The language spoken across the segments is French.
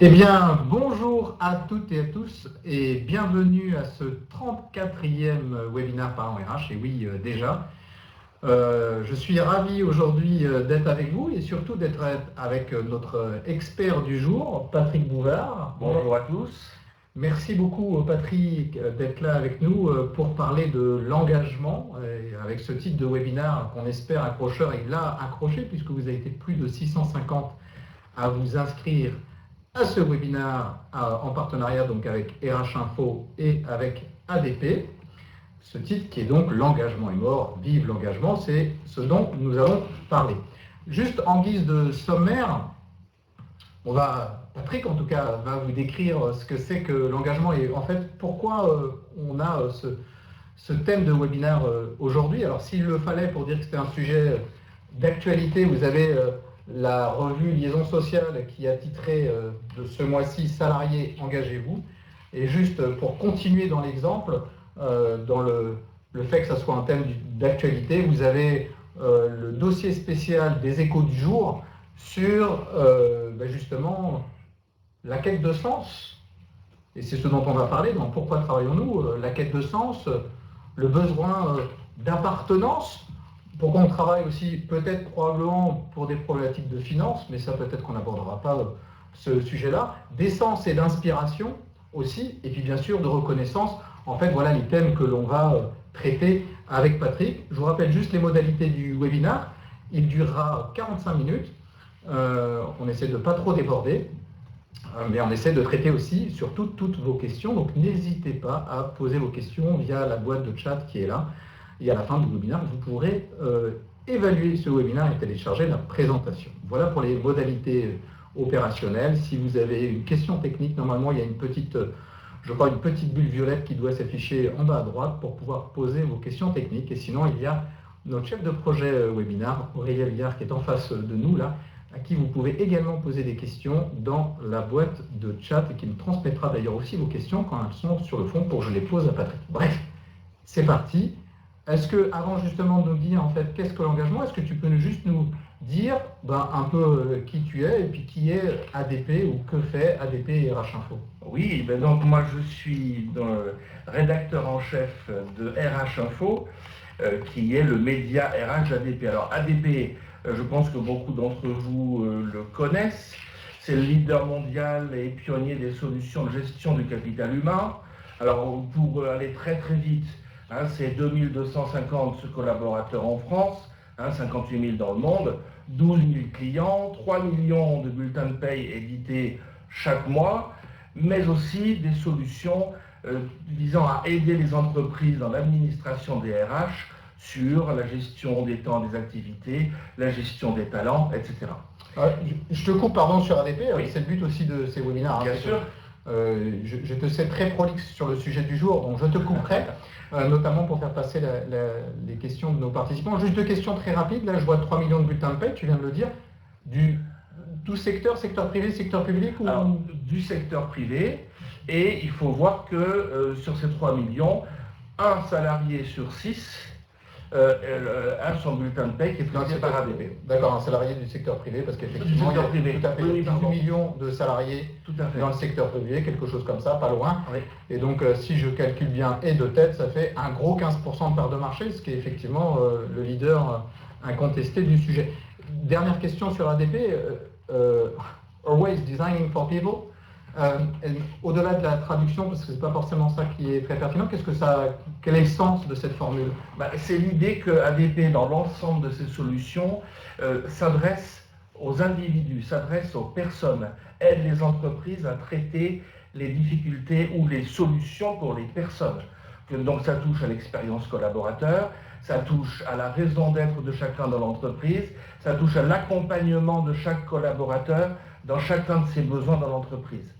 Eh bien, bonjour à toutes et à tous et bienvenue à ce 34e webinaire Parlons RH. Et oui, déjà, je suis ravi aujourd'hui d'être avec vous et surtout d'être avec notre expert du jour, Patrick Bouvard. Bonjour à tous. Merci beaucoup Patrick d'être là avec nous pour parler de l'engagement avec ce type de webinaire qu'on espère accrocheur. Et là, accroché puisque vous avez été plus de 650 à vous inscrire à ce webinaire en partenariat donc avec RH Info et avec ADP. Ce titre qui est donc l'engagement est mort, vive l'engagement, c'est ce dont nous allons parler. Juste en guise de sommaire, Patrick en tout cas va vous décrire ce que c'est que l'engagement et en fait pourquoi on a ce thème de webinaire aujourd'hui. Alors s'il le fallait pour dire que c'était un sujet d'actualité, vous avez la revue Liaison Sociale qui a titré de ce mois-ci Salariés, engagez-vous. Et juste pour continuer dans l'exemple, dans le fait que ça soit un thème d'actualité, vous avez le dossier spécial des Échos du jour sur justement la quête de sens. Et c'est ce dont on va parler dans Pourquoi travaillons-nous, la quête de sens, le besoin d'appartenance. Pourquoi on travaille aussi, peut-être probablement pour des problématiques de finances, mais ça peut-être qu'on n'abordera pas ce sujet-là, d'essence et d'inspiration aussi, et puis bien sûr de reconnaissance. En fait, voilà les thèmes que l'on va traiter avec Patrick. Je vous rappelle juste les modalités du webinaire. Il durera 45 minutes. On essaie de ne pas trop déborder, mais on essaie de traiter aussi surtout toutes vos questions. Donc n'hésitez pas à poser vos questions via la boîte de chat qui est là. Et à la fin du webinaire, vous pourrez évaluer ce webinaire et télécharger la présentation. Voilà pour les modalités opérationnelles. Si vous avez une question technique, normalement, il y a une petite, je crois, une petite bulle violette qui doit s'afficher en bas à droite pour pouvoir poser vos questions techniques. Et sinon, il y a notre chef de projet webinaire, Aurélia Villard, qui est en face de nous, là, à qui vous pouvez également poser des questions dans la boîte de chat et qui nous transmettra d'ailleurs aussi vos questions quand elles sont sur le fond pour que je les pose à Patrick. Bref, c'est parti. Est-ce que, avant justement de nous dire en fait qu'est-ce que l'engagement, est-ce que tu peux juste nous dire un peu qui tu es et puis qui est ADP ou que fait ADP et RH Info? Oui, donc moi je suis rédacteur en chef de RH Info, qui est le média RH d'ADP. Alors ADP, je pense que beaucoup d'entre vous le connaissent. C'est le leader mondial et pionnier des solutions de gestion du capital humain. Alors pour aller très très vite, c'est 2250 collaborateurs en France, 58 000 dans le monde, 12 000 clients, 3 millions de bulletins de paye édités chaque mois, mais aussi des solutions visant à aider les entreprises dans l'administration des RH sur la gestion des temps des activités, la gestion des talents, etc. Je te coupe, pardon, sur ADP, oui. C'est le but aussi de ces webinaires. Bien sûr. Je te sais très prolixe sur le sujet du jour, donc je te couperai, notamment pour faire passer les questions de nos participants. Juste deux questions très rapides. Là, je vois 3 millions de bulletins de paie, tu viens de le dire. Tout secteur privé, secteur public ou... Alors, du secteur privé. Et il faut voir que sur ces 3 millions, un salarié sur 6 a son bulletin de paie qui est financé par ADP. D'accord, un salarié du secteur privé, parce qu'effectivement, il y a tout à fait 18 millions de salariés dans le secteur privé, quelque chose comme ça, pas loin. Oui. Et donc, si je calcule bien et de tête, ça fait un gros 15% de part de marché, ce qui est effectivement le leader incontesté du sujet. Dernière question sur ADP. Always designing for people. Au-delà de la traduction, parce que c'est pas forcément ça qui est très pertinent, quel est le sens de cette formule? C'est l'idée que ADP, dans l'ensemble de ses solutions, s'adresse aux individus, s'adresse aux personnes, aide les entreprises à traiter les difficultés ou les solutions pour les personnes. Donc ça touche à l'expérience collaborateur, ça touche à la raison d'être de chacun dans l'entreprise, ça touche à l'accompagnement de chaque collaborateur dans chacun de ses besoins dans l'entreprise.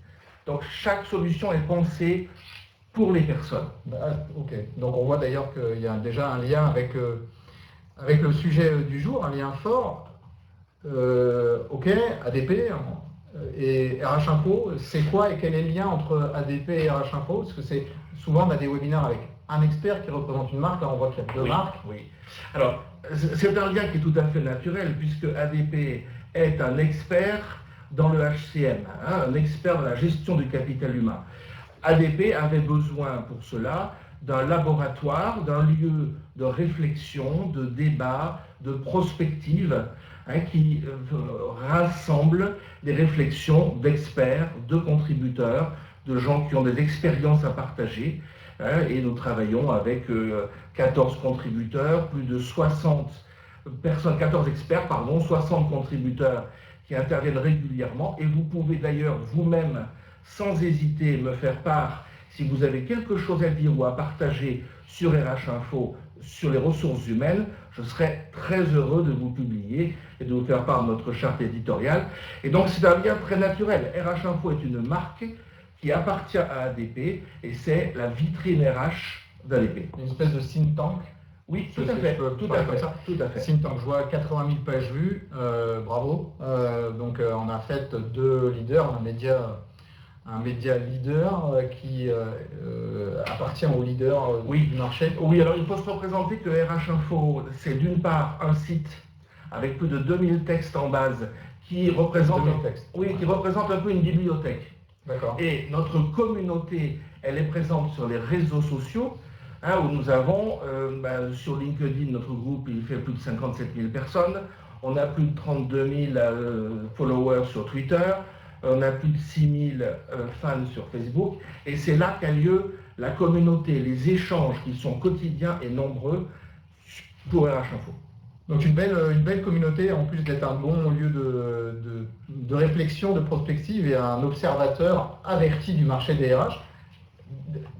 Donc chaque solution est pensée pour les personnes. Ok, donc on voit d'ailleurs qu'il y a déjà un lien avec le sujet du jour, un lien fort. Ok, ADP et RH Info, c'est quoi et quel est le lien entre ADP et RH Info? Parce que c'est souvent on a des webinaires avec un expert qui représente une marque, là on voit qu'il y a deux marques. Oui. Alors, c'est un lien qui est tout à fait naturel, puisque ADP est un expert dans le HCM, un expert dans la gestion du capital humain. ADP avait besoin pour cela d'un laboratoire, d'un lieu de réflexion, de débat, de prospective, qui rassemble des réflexions d'experts, de contributeurs, de gens qui ont des expériences à partager. Et nous travaillons avec 14 contributeurs, plus de 60 personnes, 14 experts, 60 contributeurs qui interviennent régulièrement. Et vous pouvez d'ailleurs vous-même, sans hésiter, me faire part, si vous avez quelque chose à dire ou à partager sur RH Info, sur les ressources humaines, je serai très heureux de vous publier et de vous faire part de notre charte éditoriale. Et donc c'est un lien très naturel. RH Info est une marque qui appartient à ADP et c'est la vitrine RH d'ADP. Une espèce de think tank. Oui, tout à fait. Tout à fait. Think tank, je vois 80 000 pages vues, bravo. Donc on a fait 2 leaders, un média leader qui appartient aux leaders du marché. Oui, alors il faut se représenter que RH Info, c'est d'une part un site avec plus de 2000 textes en base qui représente un peu une bibliothèque. D'accord. Et notre communauté, elle est présente sur les réseaux sociaux, où nous avons, sur LinkedIn, notre groupe, il fait plus de 57 000 personnes, on a plus de 32 000 followers sur Twitter, on a plus de 6 000 fans sur Facebook, et c'est là qu'a lieu la communauté, les échanges qui sont quotidiens et nombreux pour RH Info. Donc une belle communauté, en plus d'être un bon lieu de réflexion, de prospective et un observateur averti du marché des RH.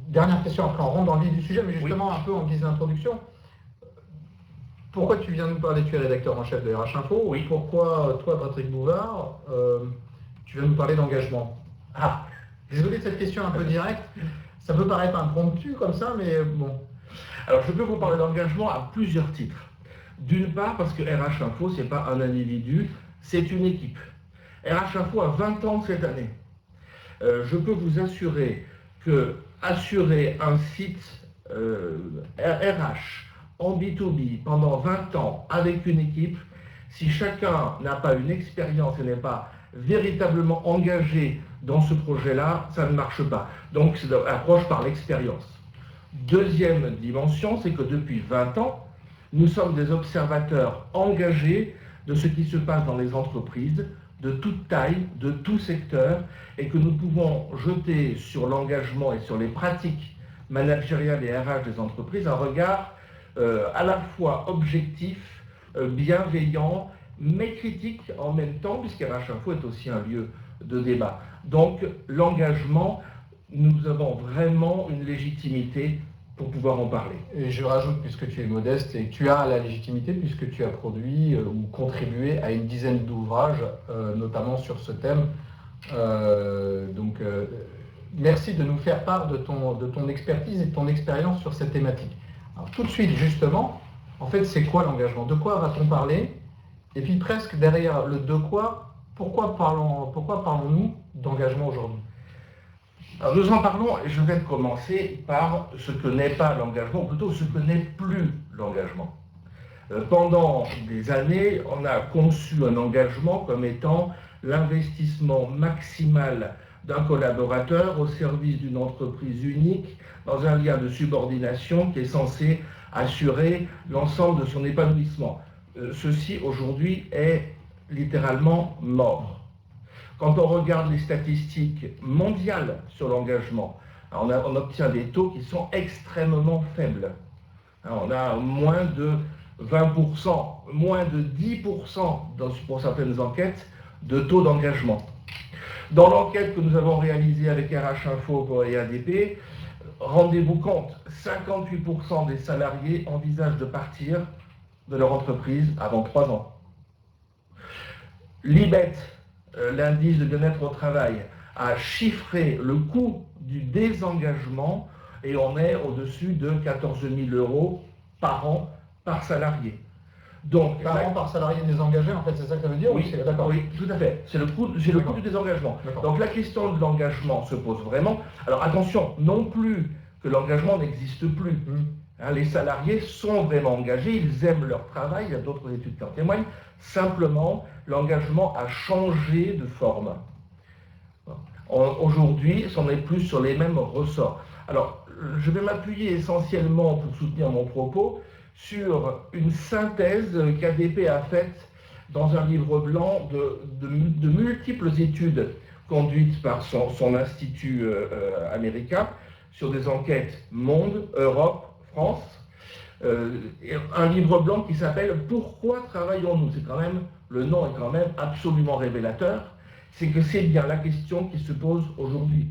Dernière question, après on rentre dans le vif du sujet, mais justement un peu en guise d'introduction. Pourquoi tu viens nous parler? Tu es rédacteur en chef de RH Info. Oui. Pourquoi toi, Patrick Bouvard, tu viens nous parler d'engagement? Désolé de cette question un peu directe. Ça peut paraître impromptu comme ça, mais bon. Alors je peux vous parler d'engagement à plusieurs titres. D'une part, parce que RH Info, ce n'est pas un individu, c'est une équipe. RH Info a 20 ans cette année. Je peux vous assurer que assurer un site RH en B2B pendant 20 ans avec une équipe, si chacun n'a pas une expérience et n'est pas véritablement engagé dans ce projet-là, ça ne marche pas. Donc c'est une approche par l'expérience. Deuxième dimension, c'est que depuis 20 ans, nous sommes des observateurs engagés de ce qui se passe dans les entreprises, de toute taille, de tout secteur, et que nous pouvons jeter sur l'engagement et sur les pratiques managériales et RH des entreprises un regard à la fois objectif, bienveillant, mais critique en même temps, puisqu'RH Info est aussi un lieu de débat. Donc l'engagement, nous avons vraiment une légitimité pour pouvoir en parler. Et je rajoute, puisque tu es modeste et que tu as la légitimité, puisque tu as produit ou contribué à une dizaine d'ouvrages, notamment sur ce thème. Merci de nous faire part de ton expertise et de ton expérience sur cette thématique. Alors tout de suite, justement, en fait, c'est quoi l'engagement? De quoi va-t-on parler? Et puis presque derrière le de quoi, pourquoi parlons-nous d'engagement aujourd'hui? Alors nous en parlons, et je vais commencer par ce que n'est pas l'engagement, ou plutôt ce que n'est plus l'engagement. Pendant des années, on a conçu un engagement comme étant l'investissement maximal d'un collaborateur au service d'une entreprise unique, dans un lien de subordination qui est censé assurer l'ensemble de son épanouissement. Ceci, aujourd'hui, est littéralement mort. Quand on regarde les statistiques mondiales sur l'engagement, on obtient des taux qui sont extrêmement faibles. On a moins de 20%, moins de 10% pour certaines enquêtes de taux d'engagement. Dans l'enquête que nous avons réalisée avec RH Info et ADP, rendez-vous compte, 58% des salariés envisagent de partir de leur entreprise avant 3 ans. L'IBET, l'indice de bien-être au travail, a chiffré le coût du désengagement et on est au-dessus de 14 000 € par an par salarié. Donc, par an par salarié désengagé, en fait, c'est ça que ça veut dire? Oui, oui, tout à fait. C'est le coût du désengagement. Donc la question de l'engagement se pose vraiment. Alors attention, non plus que l'engagement n'existe plus. Les salariés sont vraiment engagés, ils aiment leur travail, il y a d'autres études qui en témoignent. Simplement, l'engagement a changé de forme. Aujourd'hui, on n'est plus sur les mêmes ressorts. Alors, je vais m'appuyer essentiellement, pour soutenir mon propos, sur une synthèse qu'ADP a faite dans un livre blanc de multiples études conduites par son institut américain sur des enquêtes monde, Europe, France. Un livre blanc qui s'appelle « Pourquoi travaillons-nous » C'est quand même, le nom est quand même absolument révélateur. C'est que c'est bien la question qui se pose aujourd'hui.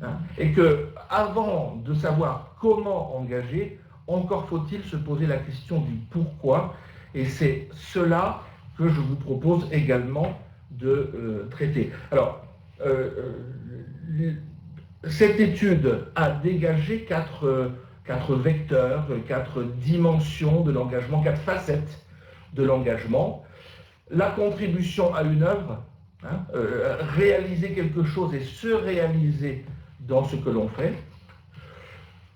Hein, et que, avant de savoir comment engager, encore faut-il se poser la question du pourquoi. Et c'est cela que je vous propose également de traiter. Alors, cette étude a dégagé quatre vecteurs, quatre dimensions de l'engagement, quatre facettes de l'engagement. La contribution à une œuvre, hein, réaliser quelque chose et se réaliser dans ce que l'on fait.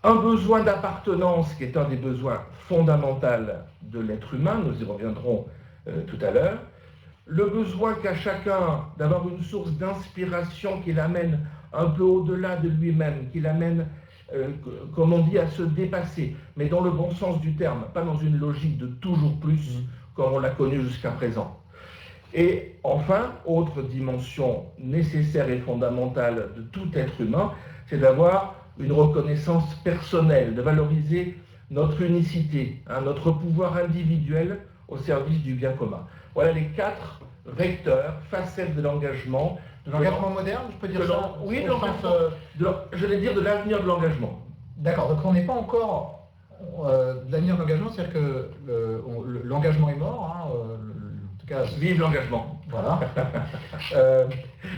Un besoin d'appartenance qui est un des besoins fondamentaux de l'être humain, nous y reviendrons tout à l'heure. Le besoin qu'a chacun d'avoir une source d'inspiration qui l'amène un peu au-delà de lui-même, qui l'amène, comme on dit, à se dépasser, mais dans le bon sens du terme, pas dans une logique de toujours plus, comme on l'a connu jusqu'à présent. Et enfin, autre dimension nécessaire et fondamentale de tout être humain, c'est d'avoir une reconnaissance personnelle, de valoriser notre unicité, hein, notre pouvoir individuel au service du bien commun. Voilà les quatre vecteurs, facettes de l'engagement. De l'engagement moderne, je peux dire ça? Oui, je vais dire de l'avenir de l'engagement. D'accord, donc on n'est pas encore de l'avenir de l'engagement, c'est-à-dire que l'engagement est mort, hein, en tout cas... Vive l'engagement. Voilà.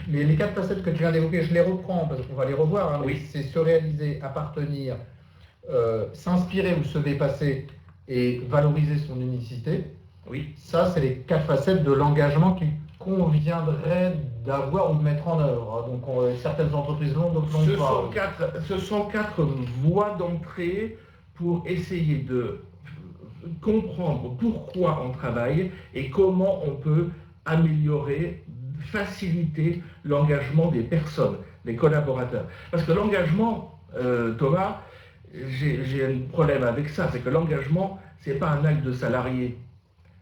Mais les quatre facettes que tu viens d'évoquer, je les reprends parce qu'on va les revoir, hein, mais oui. C'est se réaliser, appartenir, s'inspirer ou se dépasser et valoriser son unicité. Oui. Ça, c'est les quatre facettes de l'engagement qu'il conviendrait d'avoir ou de mettre en œuvre. Donc, certaines entreprises l'ont, d'autres l'ont pas. Ce sont quatre voies d'entrée pour essayer de comprendre pourquoi on travaille et comment on peut améliorer, faciliter l'engagement des personnes, des collaborateurs. Parce que l'engagement, Thomas, j'ai un problème avec ça, c'est que l'engagement, ce n'est pas un acte de salarié,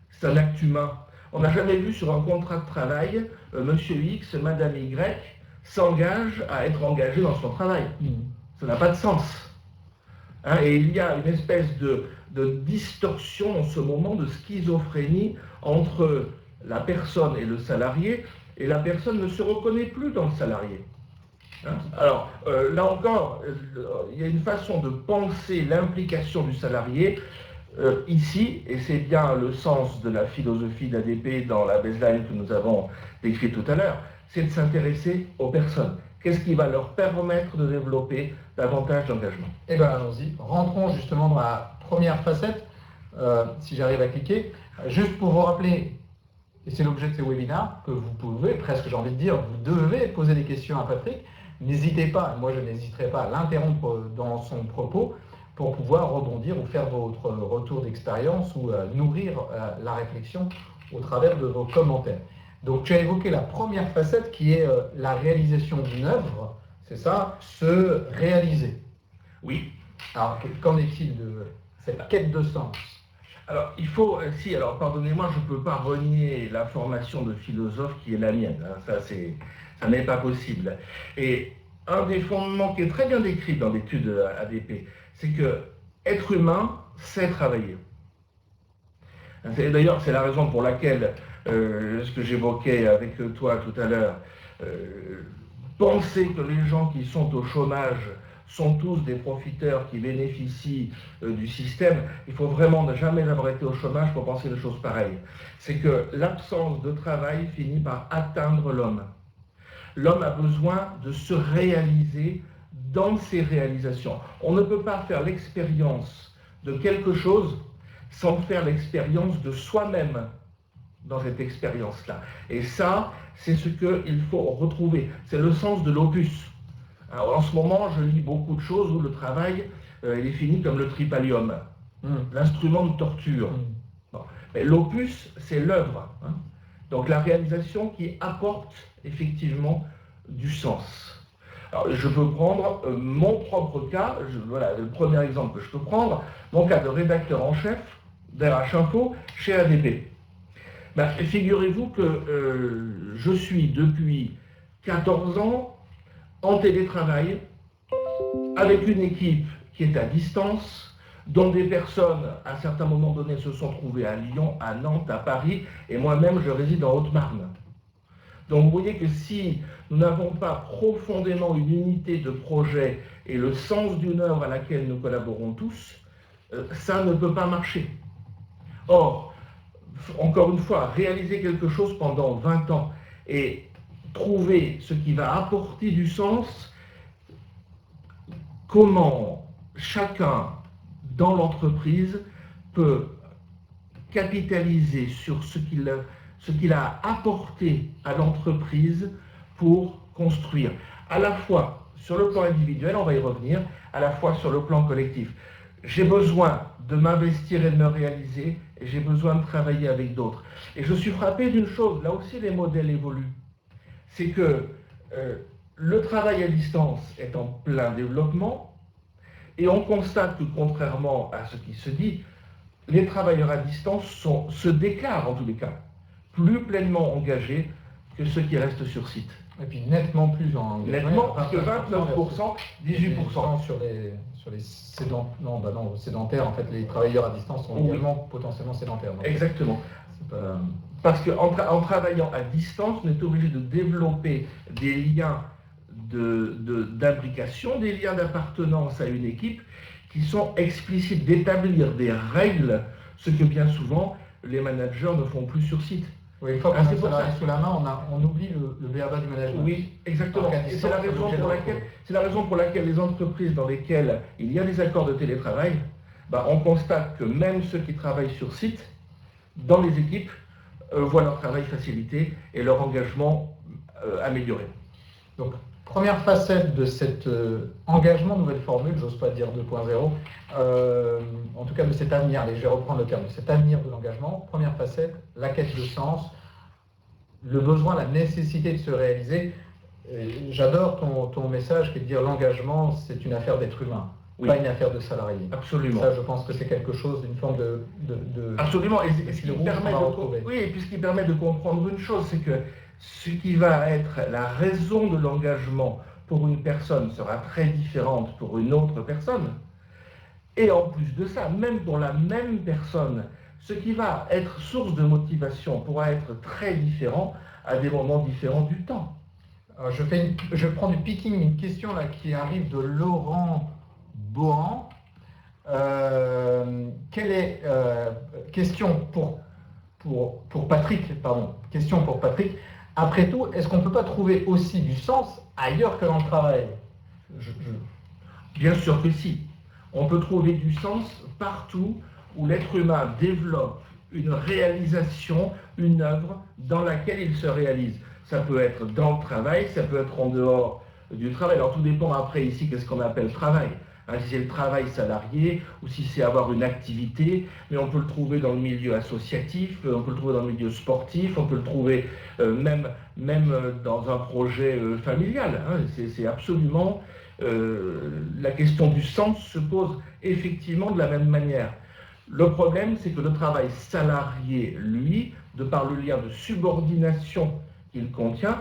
c'est un acte humain. On n'a jamais vu sur un contrat de travail, Monsieur X, Madame Y s'engage à être engagé dans son travail. Ça n'a pas de sens. Hein, et il y a une espèce de distorsion en ce moment, de schizophrénie entre la personne et le salarié, et la personne ne se reconnaît plus dans le salarié. Hein, alors, là encore, il y a une façon de penser l'implication du salarié ici, et c'est bien le sens de la philosophie d'ADP dans la baseline que nous avons décrite tout à l'heure, c'est de s'intéresser aux personnes. Qu'est-ce qui va leur permettre de développer davantage d'engagement? Eh bien, allons-y. Rentrons justement dans la première facette, si j'arrive à cliquer. Juste pour vous rappeler, et c'est l'objet de ces webinaires, que vous pouvez, presque j'ai envie de dire, vous devez poser des questions à Patrick. N'hésitez pas, moi je n'hésiterai pas à l'interrompre dans son propos pour pouvoir rebondir ou faire votre retour d'expérience ou nourrir la réflexion au travers de vos commentaires. Donc tu as évoqué la première facette qui est la réalisation d'une œuvre, c'est ça, se réaliser. Oui. Alors qu'en est-il de cette quête de sens? Alors il faut, alors pardonnez-moi, je ne peux pas renier la formation de philosophe qui est la mienne, hein, ça n'est pas possible. Et un des fondements qui est très bien décrit dans l'étude ADP, c'est que être humain, c'est travailler. D'ailleurs, c'est la raison pour laquelle, ce que j'évoquais avec toi tout à l'heure, penser que les gens qui sont au chômage sont tous des profiteurs qui bénéficient du système, il faut vraiment ne jamais avoir été au chômage pour penser des choses pareilles. C'est que l'absence de travail finit par atteindre l'homme. L'homme a besoin de se réaliser dans ses réalisations. On ne peut pas faire l'expérience de quelque chose sans faire l'expérience de soi-même dans cette expérience-là. Et ça, c'est ce qu'il faut retrouver. C'est le sens de l'opus. Alors, en ce moment, je lis beaucoup de choses où le travail il est fini comme le tripalium, l'instrument de torture. Bon. Mais l'opus, c'est l'œuvre. Hein. Donc la réalisation qui apporte effectivement du sens. Alors, je peux prendre mon propre cas, voilà le premier exemple que je peux prendre, mon cas de rédacteur en chef d'RH Info chez ADP. Ben, figurez-vous que je suis depuis 14 ans en télétravail avec une équipe qui est à distance, dont des personnes, à certains moments donnés, se sont trouvées à Lyon, à Nantes, à Paris, et moi-même, je réside en Haute-Marne. Donc vous voyez que si nous n'avons pas profondément une unité de projet et le sens d'une œuvre à laquelle nous collaborons tous, ça ne peut pas marcher. Or, encore une fois, réaliser quelque chose pendant 20 ans et trouver ce qui va apporter du sens, comment chacun dans l'entreprise peut capitaliser sur ce qu'il a apporté à l'entreprise pour construire, à la fois sur le plan individuel, on va y revenir, à la fois sur le plan collectif. J'ai besoin de m'investir et de me réaliser, et j'ai besoin de travailler avec d'autres. Et je suis frappé d'une chose, là aussi les modèles évoluent, c'est que le travail à distance est en plein développement, et on constate que contrairement à ce qui se dit, les travailleurs à distance se déclarent en tous les cas plus pleinement engagés que ceux qui restent sur site. Et puis nettement plus engagés. Nettement, parce que 29%, 18%. Sur les sédentaires, en fait, les travailleurs à distance sont également potentiellement sédentaires. Donc, exactement. Parce qu'en travaillant à distance, on est obligé de développer des liens d'imbrication, des liens d'appartenance à une équipe qui sont explicites, d'établir des règles, ce que bien souvent les managers ne font plus sur site. Oui, une fois qu'on a le salarié sous la main, on oublie le b.a.-ba du management. Oui, exactement. Et c'est la raison pour laquelle les entreprises dans lesquelles il y a des accords de télétravail, on constate que même ceux qui travaillent sur site, dans les équipes, voient leur travail facilité et leur engagement amélioré. Donc, première facette de cet engagement, nouvelle formule, j'ose pas dire 2.0, en tout cas de cet avenir, allez, je vais reprendre le terme, de cet avenir de l'engagement. Première facette, la quête de sens, le besoin, la nécessité de se réaliser. J'adore ton message qui est de dire l'engagement, c'est une affaire d'être humain, pas une affaire de salarié. Absolument. Ça, je pense que c'est quelque chose d'une forme de Absolument, et ce qui permet de comprendre une chose, c'est que ce qui va être la raison de l'engagement pour une personne sera très différente pour une autre personne. Et en plus de ça, même pour la même personne, ce qui va être source de motivation pourra être très différent à des moments différents du temps. Alors je prends du picking, une question là qui arrive de Laurent Bohan. Question pour Patrick, pardon. Question pour Patrick. Après tout, est-ce qu'on ne peut pas trouver aussi du sens ailleurs que dans le travail ? Bien sûr que si. On peut trouver du sens partout où l'être humain développe une réalisation, une œuvre dans laquelle il se réalise. Ça peut être dans le travail, ça peut être en dehors du travail. Alors tout dépend après ici, qu'est-ce qu'on appelle travail. Si c'est le travail salarié ou si c'est avoir une activité, mais on peut le trouver dans le milieu associatif, on peut le trouver dans le milieu sportif, on peut le trouver même dans un projet familial. C'est absolument... la question du sens se pose effectivement de la même manière. Le problème, c'est que le travail salarié, lui, de par le lien de subordination qu'il contient,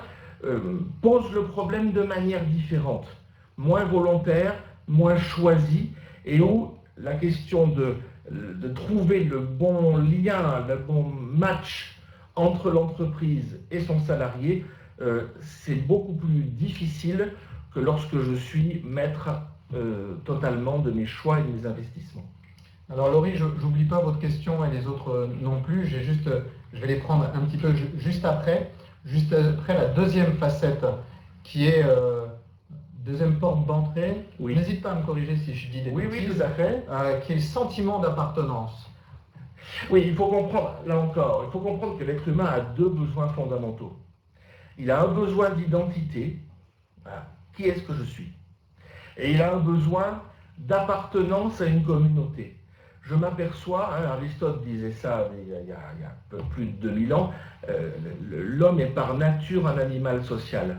pose le problème de manière différente, moins volontaire, moins choisi, et où la question de trouver le bon lien, le bon match entre l'entreprise et son salarié, c'est beaucoup plus difficile que lorsque je suis maître totalement de mes choix et de mes investissements. Alors Laurie, je n'oublie pas votre question et les autres non plus, je vais les prendre un petit peu juste après la deuxième facette qui est deuxième porte d'entrée. Oui. N'hésite pas à me corriger si je dis des bêtises. Oui, tout à fait. Qui est le sentiment d'appartenance. Oui, il faut comprendre, là encore, il faut comprendre que l'être humain a deux besoins fondamentaux. Il a un besoin d'identité, qui est-ce que je suis ? Et il a un besoin d'appartenance à une communauté. je m'aperçois, Aristote disait ça il y a un peu plus de 2000 ans, l'homme est par nature un animal social.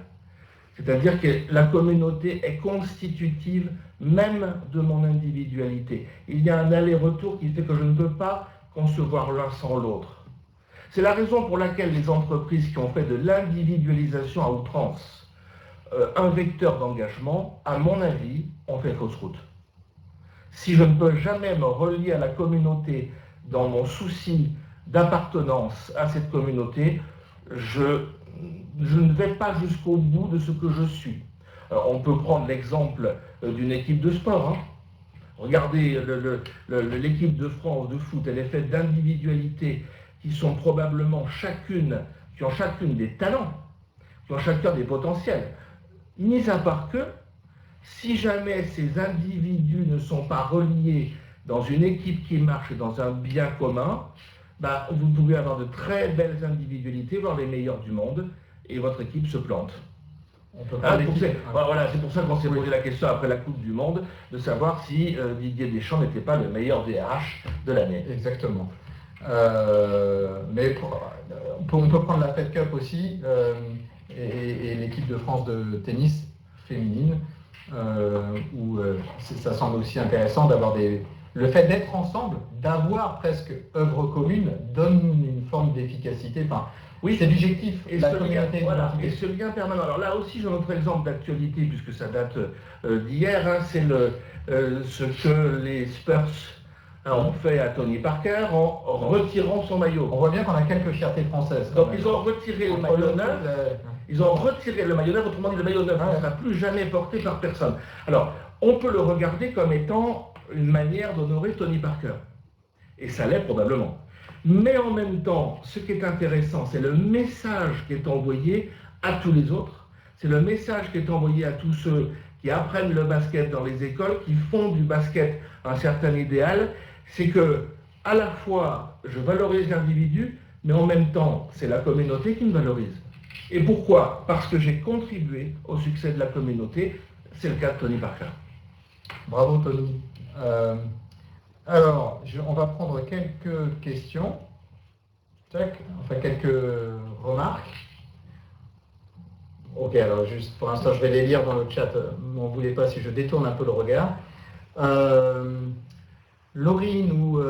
C'est-à-dire que la communauté est constitutive même de mon individualité. Il y a un aller-retour qui fait que je ne peux pas concevoir l'un sans l'autre. C'est la raison pour laquelle les entreprises qui ont fait de l'individualisation à outrance un vecteur d'engagement, à mon avis, ont fait fausse route. Si je ne peux jamais me relier à la communauté dans mon souci d'appartenance à cette communauté, je ne vais pas jusqu'au bout de ce que je suis. On peut prendre l'exemple d'une équipe de sport. Regardez l'équipe de France de foot, elle est faite d'individualités qui sont probablement qui ont chacune des talents, qui ont chacun des potentiels. Mis à part que, si jamais ces individus ne sont pas reliés dans une équipe qui marche et dans un bien commun, vous pouvez avoir de très belles individualités, voire les meilleures du monde, et votre équipe se plante. Voilà, c'est pour ça qu'on s'est posé la question après la Coupe du Monde, de savoir si Didier Deschamps n'était pas le meilleur DRH de l'année. Exactement. Mais on peut prendre la Fed Cup aussi, et l'équipe de France de tennis féminine, où ça semble aussi intéressant d'avoir le fait d'être ensemble, d'avoir presque œuvre commune, donne une forme d'efficacité. Enfin, oui, c'est l'objectif. Et ce lien permanent. Alors là aussi, j'ai un autre exemple d'actualité, puisque ça date d'hier, c'est ce que les Spurs ont fait à Tony Parker en retirant son maillot. On voit bien qu'on a quelques fiertés françaises. Donc ils ont retiré le maillot neuf. Ils ont retiré le maillot neuf, autrement dit le maillot neuf ne sera plus jamais porté par personne. Alors, on peut le regarder comme étant une manière d'honorer Tony Parker. Et ça l'est probablement. Mais en même temps, ce qui est intéressant, c'est le message qui est envoyé à tous les autres. C'est le message qui est envoyé à tous ceux qui apprennent le basket dans les écoles, qui font du basket un certain idéal. C'est que, à la fois, je valorise l'individu, mais en même temps, c'est la communauté qui me valorise. Et pourquoi? Parce que j'ai contribué au succès de la communauté. C'est le cas de Tony Parker. Bravo Tony. Alors, on va prendre quelques questions, quelques remarques. Ok, alors juste pour l'instant, je vais les lire dans le chat. M'en voulez pas si je détourne un peu le regard. Laurie nous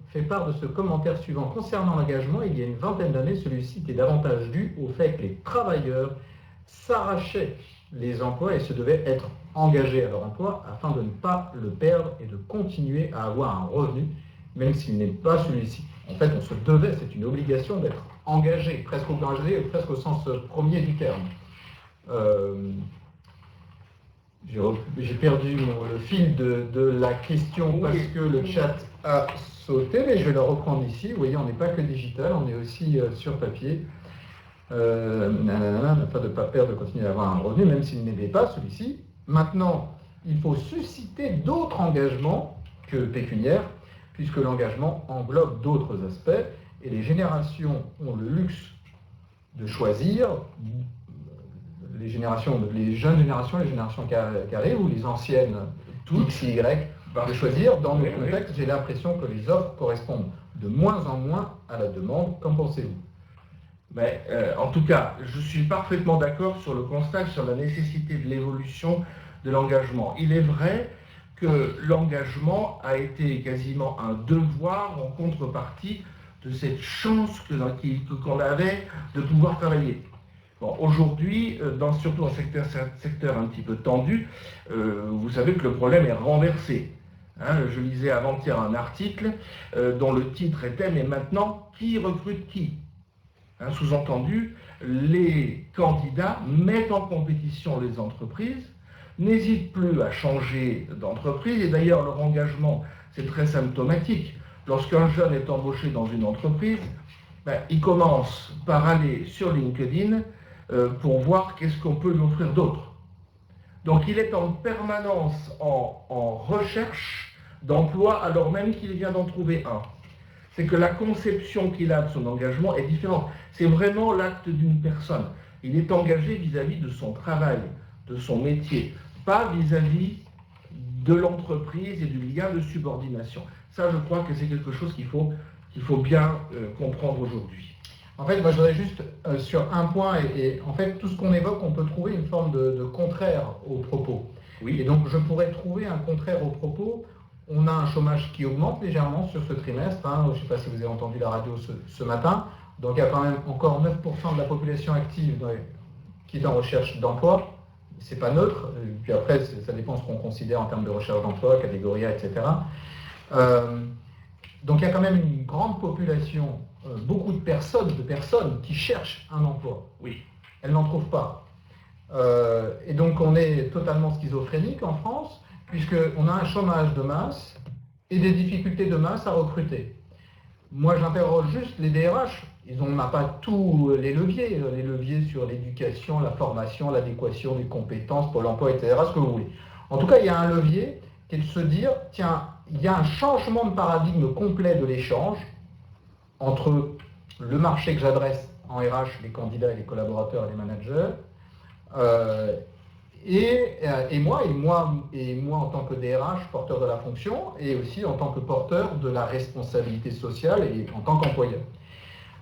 fait part de ce commentaire suivant. Concernant l'engagement, il y a une vingtaine d'années, celui-ci était davantage dû au fait que les travailleurs s'arrachaient les emplois et se devaient être engagés à leur emploi afin de ne pas le perdre et de continuer à avoir un revenu, même s'il n'est pas celui-ci. En fait, on se devait, c'est une obligation d'être engagé, presque au sens premier du terme. J'ai perdu le fil de la question parce que le chat a sauté, mais je vais le reprendre ici. Vous voyez, on n'est pas que digital, on est aussi sur papier. Afin de ne pas perdre, de continuer à avoir un revenu, même s'il n'était pas celui-ci. Maintenant, il faut susciter d'autres engagements que pécuniaires, puisque l'engagement englobe d'autres aspects, et les générations ont le luxe de choisir, les jeunes générations, les générations qui arrivent, ou les anciennes, X, Y, de choisir. Dans le contexte, j'ai l'impression que les offres correspondent de moins en moins à la demande. Qu'en pensez-vous? Mais, en tout cas, je suis parfaitement d'accord sur le constat, sur la nécessité de l'évolution de l'engagement. Il est vrai que l'engagement a été quasiment un devoir en contrepartie de cette chance qu'on avait de pouvoir travailler. Bon, aujourd'hui, surtout dans un secteur un petit peu tendu, vous savez que le problème est renversé. Je lisais avant-hier un article dont le titre était « Mais maintenant, qui recrute qui ?» Sous-entendu, les candidats mettent en compétition les entreprises, n'hésitent plus à changer d'entreprise, et d'ailleurs leur engagement, c'est très symptomatique. Lorsqu'un jeune est embauché dans une entreprise, il commence par aller sur LinkedIn pour voir qu'est-ce qu'on peut lui offrir d'autre. Donc il est en permanence en recherche d'emploi alors même qu'il vient d'en trouver un. C'est que la conception qu'il a de son engagement est différente. C'est vraiment l'acte d'une personne. Il est engagé vis-à-vis de son travail, de son métier, pas vis-à-vis de l'entreprise et du lien de subordination. Ça, je crois que c'est quelque chose qu'il faut bien comprendre aujourd'hui. En fait, moi je voudrais juste sur un point, et en fait tout ce qu'on évoque, on peut trouver une forme de contraire aux propos. Oui. Et donc je pourrais trouver un contraire aux propos. On a un chômage qui augmente légèrement sur ce trimestre, hein. Je ne sais pas si vous avez entendu la radio ce matin, donc il y a quand même encore 9% de la population active qui est en recherche d'emploi. C'est pas neutre, et puis après ça dépend de ce qu'on considère en termes de recherche d'emploi, catégorie A, etc. Donc il y a quand même une grande population, beaucoup de personnes qui cherchent un emploi. Oui. Elles n'en trouvent pas. Et donc on est totalement schizophrénique en France, puisqu'on a un chômage de masse et des difficultés de masse à recruter. Moi j'interroge juste les DRH, ils n'ont pas tous les leviers sur l'éducation, la formation, l'adéquation des compétences, Pôle emploi, etc., ce que vous voulez. En tout cas, il y a un levier qui est de se dire, tiens, il y a un changement de paradigme complet de l'échange entre le marché que j'adresse en RH, les candidats et les collaborateurs et les managers, et moi en tant que DRH, porteur de la fonction, et aussi en tant que porteur de la responsabilité sociale et en tant qu'employeur.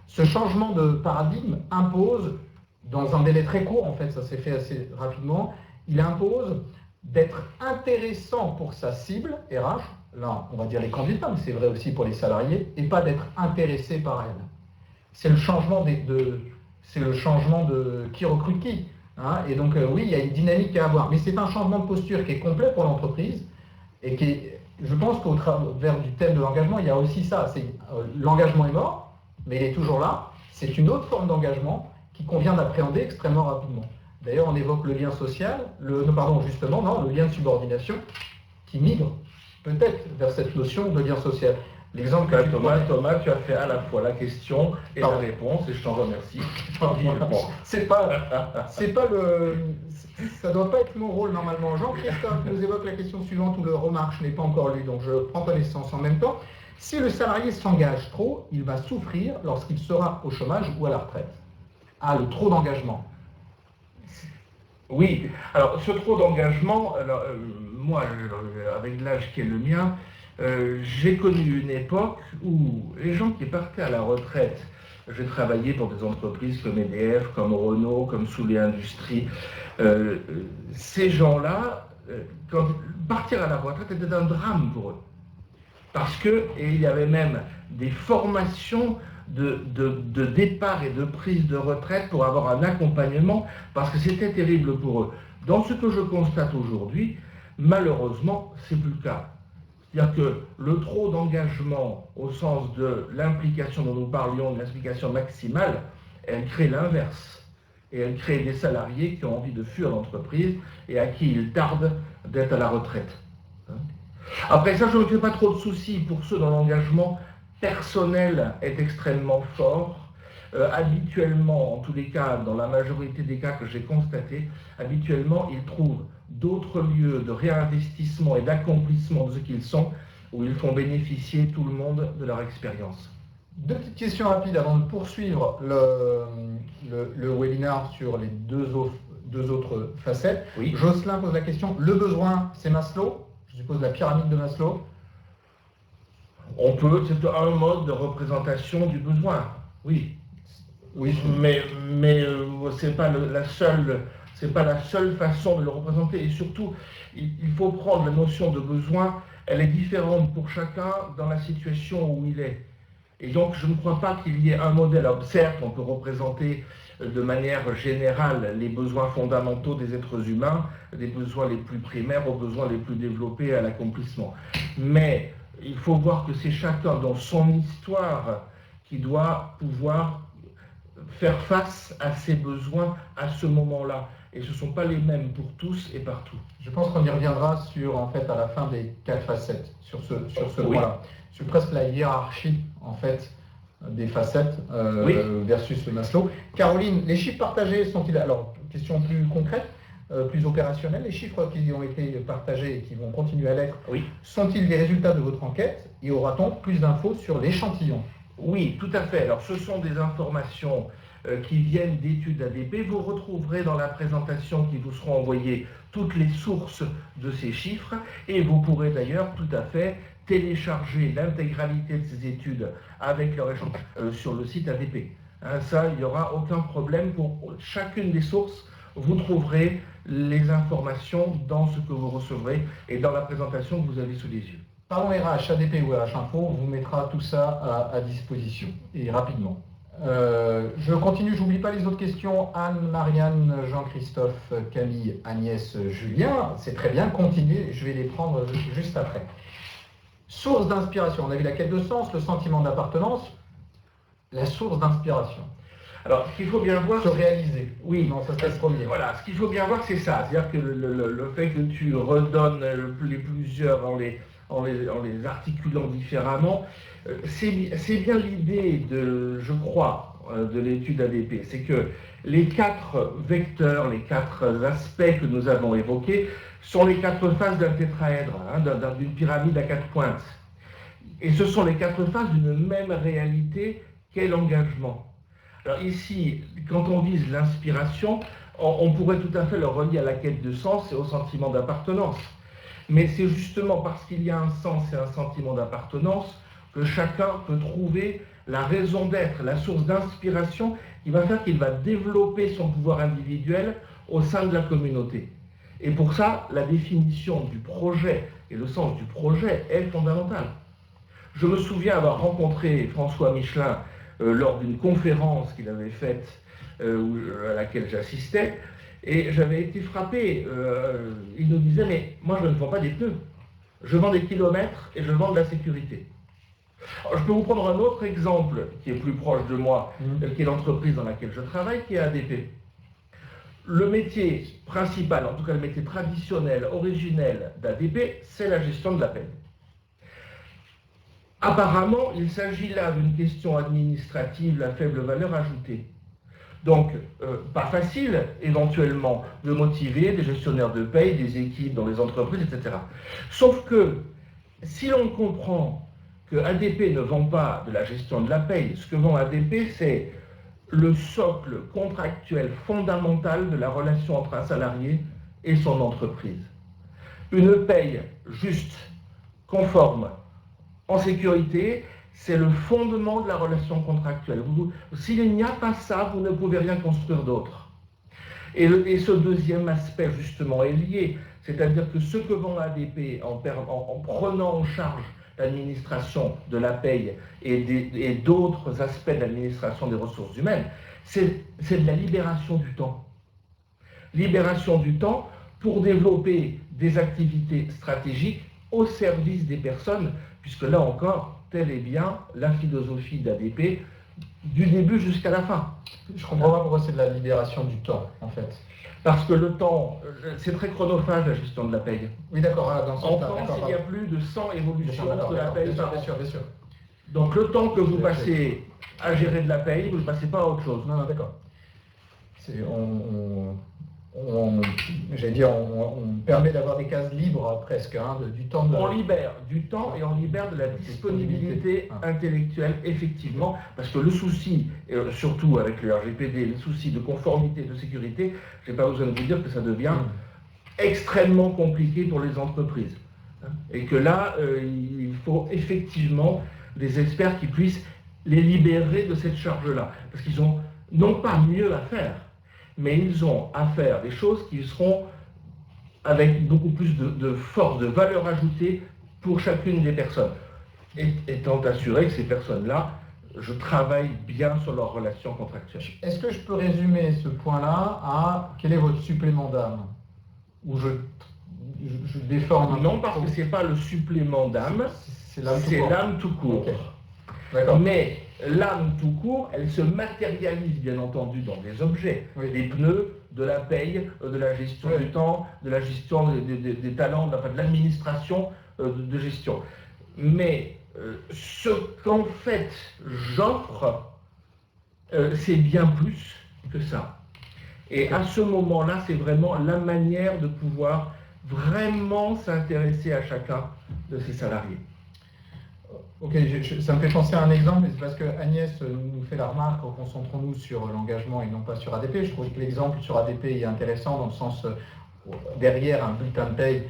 Ce changement de paradigme impose, dans un délai très court, en fait, ça s'est fait assez rapidement, il impose d'être intéressant pour sa cible, RH, là on va dire les candidats, mais c'est vrai aussi pour les salariés, et pas d'être intéressé par elle. C'est le changement de qui recrute qui. Hein, et donc oui, il y a une dynamique à avoir, mais c'est un changement de posture qui est complet pour l'entreprise, et je pense qu'au travers du thème de l'engagement, il y a aussi ça, l'engagement est mort, mais il est toujours là, c'est une autre forme d'engagement qui convient d'appréhender extrêmement rapidement. D'ailleurs, on évoque le lien social, le lien de subordination, qui migre peut-être vers cette notion de lien social. L'exemple que Thomas, tu as fait à la fois la question et la réponse, et je t'en remercie. Ça doit pas être mon rôle normalement. Jean-Christophe nous évoque la question suivante où le remarque, je n'ai pas encore lu, donc je prends connaissance en même temps. Si le salarié s'engage trop, il va souffrir lorsqu'il sera au chômage ou à la retraite. Ah, le trop d'engagement. Oui, alors ce trop d'engagement, moi, avec l'âge qui est le mien, j'ai connu une époque où les gens qui partaient à la retraite, j'ai travaillé pour des entreprises comme EDF, comme Renault, comme Soulet Industrie, ces gens-là, partir à la retraite était un drame pour eux. Parce qu'il y avait même des formations de départ et de prise de retraite pour avoir un accompagnement, parce que c'était terrible pour eux. Dans ce que je constate aujourd'hui, malheureusement, c'est plus le cas. C'est-à-dire que le trop d'engagement au sens de l'implication dont nous parlions, de l'implication maximale, elle crée l'inverse. Et elle crée des salariés qui ont envie de fuir l'entreprise et à qui il tarde d'être à la retraite. Après ça, je ne me fais pas trop de soucis pour ceux dont l'engagement personnel est extrêmement fort. Habituellement, en tous les cas, dans la majorité des cas que j'ai constatés, habituellement, ils trouvent d'autres lieux de réinvestissement et d'accomplissement de ce qu'ils sont, où ils font bénéficier tout le monde de leur expérience. Deux petites questions rapides avant de poursuivre le webinaire sur les deux autres facettes. Oui. Jocelyn pose la question, le besoin, c'est Maslow? Je suppose la pyramide de Maslow. C'est un mode de représentation du besoin, oui. Oui. Mais c'est pas la seule façon de le représenter. Et surtout, il faut prendre la notion de besoin, elle est différente pour chacun dans la situation où il est. Et donc, je ne crois pas qu'il y ait un modèle. Alors, certes, on peut représenter de manière générale les besoins fondamentaux des êtres humains, des besoins les plus primaires aux besoins les plus développés à l'accomplissement. Mais il faut voir que c'est chacun dans son histoire qui doit pouvoir faire face à ses besoins à ce moment-là. Et ce ne sont pas les mêmes pour tous et partout. Je pense qu'on y reviendra à la fin des 4 facettes, sur ce oui. point-là. Sur presque la hiérarchie, en fait, des facettes versus le Maslow. Caroline, les chiffres partagés sont-ils... Alors, question plus concrète, plus opérationnelle, les chiffres qui ont été partagés et qui vont continuer à l'être, sont-ils des résultats de votre enquête? Et aura-t-on plus d'infos sur l'échantillon? Oui, tout à fait. Alors, ce sont des informations qui viennent d'études ADP. Vous retrouverez dans la présentation qui vous seront envoyées toutes les sources de ces chiffres et vous pourrez d'ailleurs tout à fait télécharger l'intégralité de ces études avec leur échange sur le site ADP. Ça, il n'y aura aucun problème. Pour chacune des sources, vous trouverez les informations dans ce que vous recevrez et dans la présentation que vous avez sous les yeux. Parlons RH, ADP ou RH Info, on vous mettra tout ça à disposition et rapidement. Je continue, j'oublie pas les autres questions. Anne, Marianne, Jean-Christophe, Camille, Agnès, Julien, c'est très bien, continuez, je vais les prendre juste après. Source d'inspiration, on a vu la quête de sens, le sentiment d'appartenance, la source d'inspiration. Alors, ce qu'il faut bien voir... Se réaliser. Oui, non, ça c'est le premier. Voilà, ce qu'il faut bien voir, c'est ça. C'est-à-dire que le fait que tu redonnes les plusieurs en les articulant différemment, c'est bien l'idée, je crois, de l'étude ADP. C'est que les 4 vecteurs, les 4 aspects que nous avons évoqués sont les 4 faces d'un tétraèdre, d'une pyramide à 4 pointes. Et ce sont les 4 faces d'une même réalité qu'est l'engagement. Alors ici, quand on vise l'inspiration, on pourrait tout à fait le relier à la quête de sens et au sentiment d'appartenance. Mais c'est justement parce qu'il y a un sens et un sentiment d'appartenance que chacun peut trouver la raison d'être, la source d'inspiration qui va faire qu'il va développer son pouvoir individuel au sein de la communauté. Et pour ça, la définition du projet et le sens du projet est fondamental. Je me souviens avoir rencontré François Michelin lors d'une conférence qu'il avait faite, à laquelle j'assistais, et j'avais été frappé. Il nous disait, mais moi je ne vends pas des pneus, je vends des kilomètres et je vends de la sécurité. Alors, je peux vous prendre un autre exemple qui est plus proche de moi, qui est l'entreprise dans laquelle je travaille, qui est ADP. Le métier principal, en tout cas le métier traditionnel, originel d'ADP, c'est la gestion de la paie. Apparemment, il s'agit là d'une question administrative à faible valeur ajoutée. Donc, pas facile, éventuellement, de motiver des gestionnaires de paie, des équipes dans les entreprises, etc. Sauf que, si l'on comprend que ADP ne vend pas de la gestion de la paie, ce que vend ADP, c'est le socle contractuel fondamental de la relation entre un salarié et son entreprise. Une paie juste, conforme, en sécurité, c'est le fondement de la relation contractuelle. S'il n'y a pas ça, vous ne pouvez rien construire d'autre. Et ce deuxième aspect, justement, est lié. C'est-à-dire que ce que vend ADP en prenant en charge l'administration de la paie et d'autres aspects de l'administration des ressources humaines, c'est de la libération du temps. Libération du temps pour développer des activités stratégiques au service des personnes, puisque là encore, telle est bien la philosophie d'ADP du début jusqu'à la fin. Je comprends pas pourquoi c'est de la libération du temps, en fait. Parce que le temps, c'est très chronophage la gestion de la paie. Oui, d'accord. En France, il y a plus de 100 évolutions de la paie. Bien sûr. Donc le temps que vous passez à gérer de la paie, vous ne le passez pas à autre chose. Non, d'accord. J'allais dire, on permet d'avoir des cases libres presque, du temps. On libère du temps et on libère de la disponibilité intellectuelle, effectivement, parce que le souci, surtout avec le RGPD, les soucis de conformité, de sécurité, je n'ai pas besoin de vous dire que ça devient extrêmement compliqué pour les entreprises. Et que là, il faut effectivement des experts qui puissent les libérer de cette charge-là. Parce qu'ils ont non pas mieux à faire, mais ils ont à faire des choses qui seront avec beaucoup plus de force, de valeur ajoutée pour chacune des personnes. Étant assuré que ces personnes-là, je travaille bien sur leurs relations contractuelles. Est-ce que je peux résumer ce point-là à quel est votre supplément d'âme? Ou je déforme? Non, parce que ce n'est pas le supplément d'âme, c'est l'âme tout court. Okay. Mais l'âme tout court, elle se matérialise bien entendu dans des objets, des pneus, de la paye, de la gestion du temps, de la gestion des talents, de l'administration de gestion. Mais ce qu'en fait j'offre, c'est bien plus que ça. Et à ce moment-là, c'est vraiment la manière de pouvoir vraiment s'intéresser à chacun de ses salariés. Ok, ça me fait penser à un exemple, mais c'est parce que Agnès nous fait la remarque, concentrons-nous sur l'engagement et non pas sur ADP. Je trouve que l'exemple sur ADP est intéressant dans le sens, derrière un bulletin de paye,